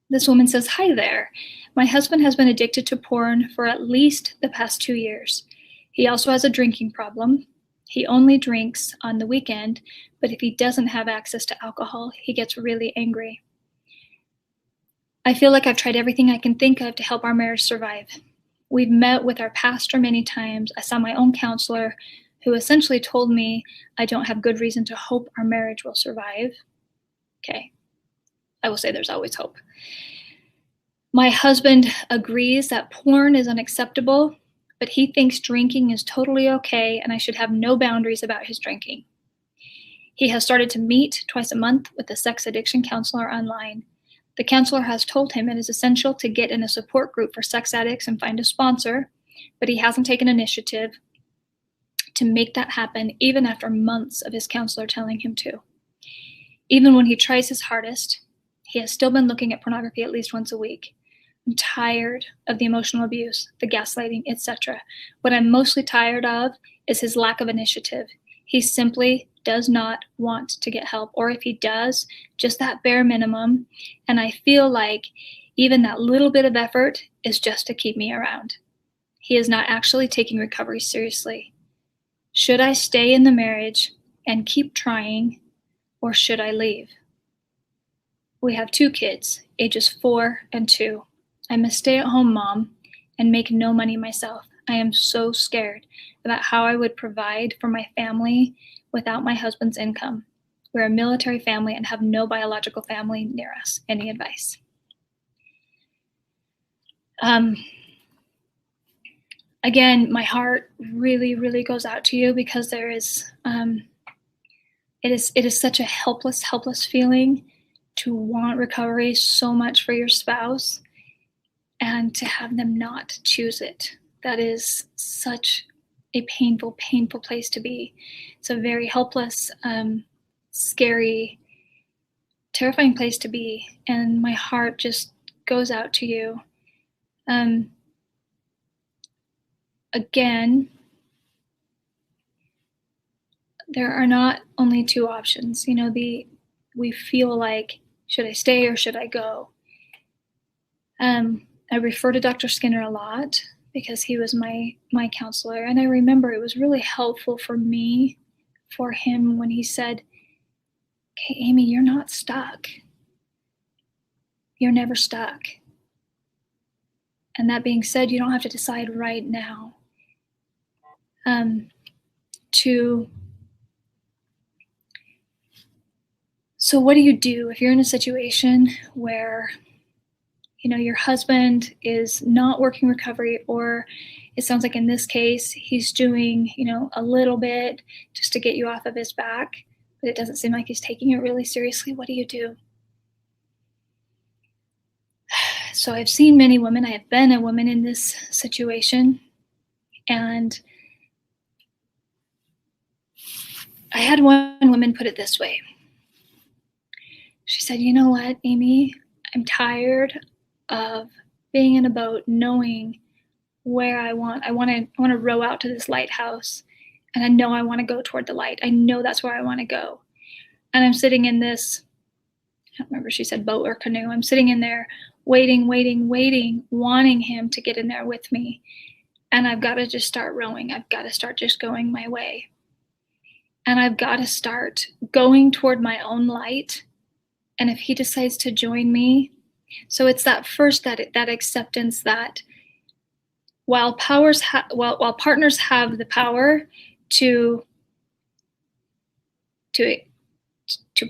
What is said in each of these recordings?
This woman says, "Hi there. My husband has been addicted to porn for at least the past 2 years. He also has a drinking problem. He only drinks on the weekend, but if he doesn't have access to alcohol, he gets really angry. I feel like I've tried everything I can think of to help our marriage survive. We've met with our pastor many times. I saw my own counselor, who essentially told me I don't have good reason to hope our marriage will survive." Okay, I will say there's always hope. "My husband agrees that porn is unacceptable, but he thinks drinking is totally okay and I should have no boundaries about his drinking. He has started to meet twice a month with a sex addiction counselor online. The counselor has told him it is essential to get in a support group for sex addicts and find a sponsor, but he hasn't taken initiative to make that happen, even after months of his counselor telling him to. Even when he tries his hardest, he has still been looking at pornography at least once a week. I'm tired of the emotional abuse, the gaslighting, etc. What I'm mostly tired of is his lack of initiative. He simply does not want to get help, or if he does, just that bare minimum, and I feel like even that little bit of effort is just to keep me around. He is not actually taking recovery seriously. Should I stay in the marriage and keep trying, or should I leave? We have 2 kids, ages 4 and 2. I'm a stay-at-home mom and make no money myself. I am so scared about how I would provide for my family without my husband's income. We're a military family and have no biological family near us. Any advice?" Again, my heart really, really goes out to you, because there is, it is such a helpless, helpless feeling to want recovery so much for your spouse and to have them not choose it. That is such a painful, painful place to be. It's a very helpless, scary, terrifying place to be. And my heart just goes out to you. Again, there are not only 2 options. We feel like, should I stay or should I go? I refer to Dr. Skinner a lot because he was my counselor, and I remember it was really helpful for me, for him, when he said, "Okay, Amy, you're not stuck. You're never stuck. And that being said, you don't have to decide right now." So what do you do if you're in a situation where your husband is not working recovery, or it sounds like in this case, he's doing, a little bit just to get you off of his back, but it doesn't seem like he's taking it really seriously? What do you do? So I've seen many women. I have been a woman in this situation, and I had one woman put it this way. She said, "You know what, Amy, I'm tired of being in a boat, knowing where I want to row out to this lighthouse, and I know I want to go toward the light. I know that's where I want to go. And I'm sitting in this," I don't remember if she said boat or canoe. "I'm sitting in there waiting, wanting him to get in there with me. And I've got to just start rowing. I've got to start just going my way. And I've got to start going toward my own light. And if he decides to join me," so it's that first, that acceptance that while partners have the power to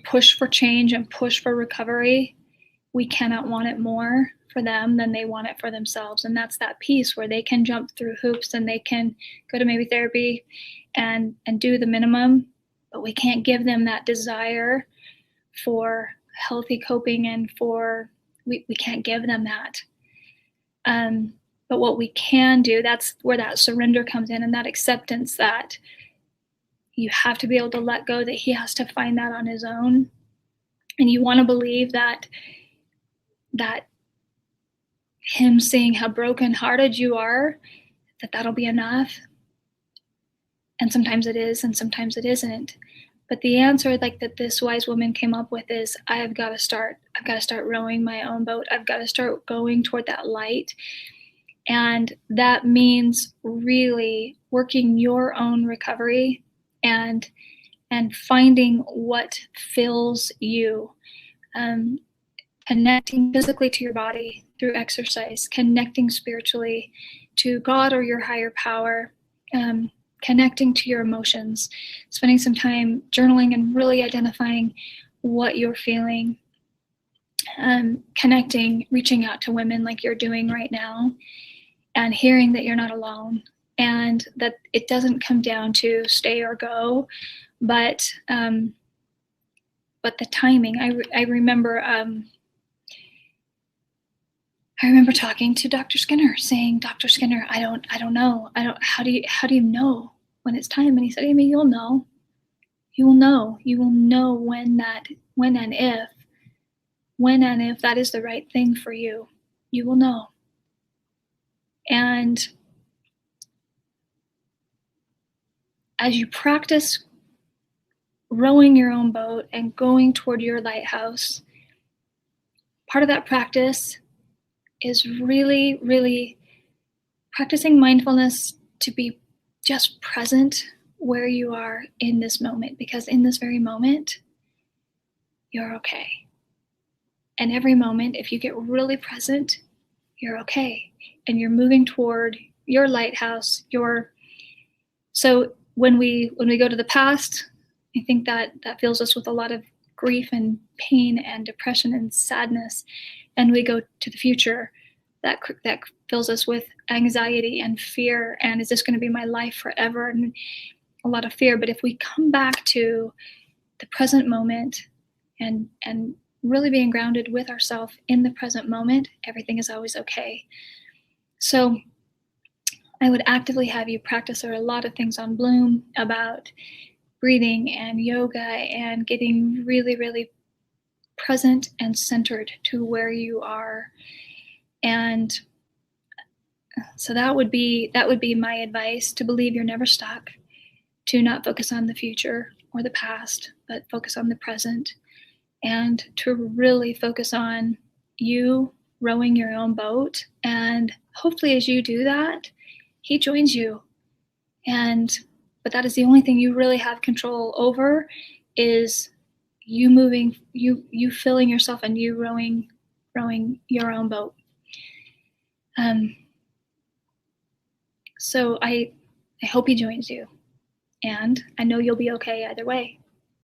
push for change and push for recovery, we cannot want it more for them than they want it for themselves. And that's that piece where they can jump through hoops and they can go to maybe therapy and do the minimum, but we can't give them that desire for healthy coping, and we can't give them that. But what we can do, that's where that surrender comes in, and that acceptance that you have to be able to let go, that he has to find that on his own. And you want to believe that him seeing how brokenhearted you are, that'll be enough. And sometimes it is, and sometimes it isn't. But the answer like that this wise woman came up with is I've got to start rowing my own boat. I've got to start going toward that light. And that means really working your own recovery and finding what fills you. Connecting physically to your body through exercise, connecting spiritually to God or your higher power, connecting to your emotions, spending some time journaling and really identifying what you're feeling, connecting, reaching out to women like you're doing right now, and hearing that you're not alone, and that it doesn't come down to stay or go, but the timing. I remember talking to Dr. Skinner, saying, Dr. Skinner, I don't know. How do you know when it's time? And he said, Amy, you'll know. You will know. You will know when and if that is the right thing for you. You will know. And as you practice rowing your own boat and going toward your lighthouse, part of that practice is really, really practicing mindfulness to be just present where you are in this moment, because in this very moment, you're okay. And every moment, if you get really present, you're okay. And you're moving toward your lighthouse, so when we go to the past, I think that fills us with a lot of grief and pain and depression and sadness. And we go to the future, that fills us with anxiety and fear. And is this going to be my life forever? And a lot of fear. But if we come back to the present moment and really being grounded with ourselves in the present moment, everything is always okay. So I would actively have you practice. There are a lot of things on Bloom about breathing and yoga and getting really, really present and centered to where you are. And so that would be my advice: to believe you're never stuck, to not focus on the future or the past, but focus on the present, and to really focus on you rowing your own boat. And hopefully as you do that, he joins you. But that is the only thing you really have control over, is you moving, you filling yourself and you rowing your own boat. So I hope he joins you, and I know you'll be okay either way.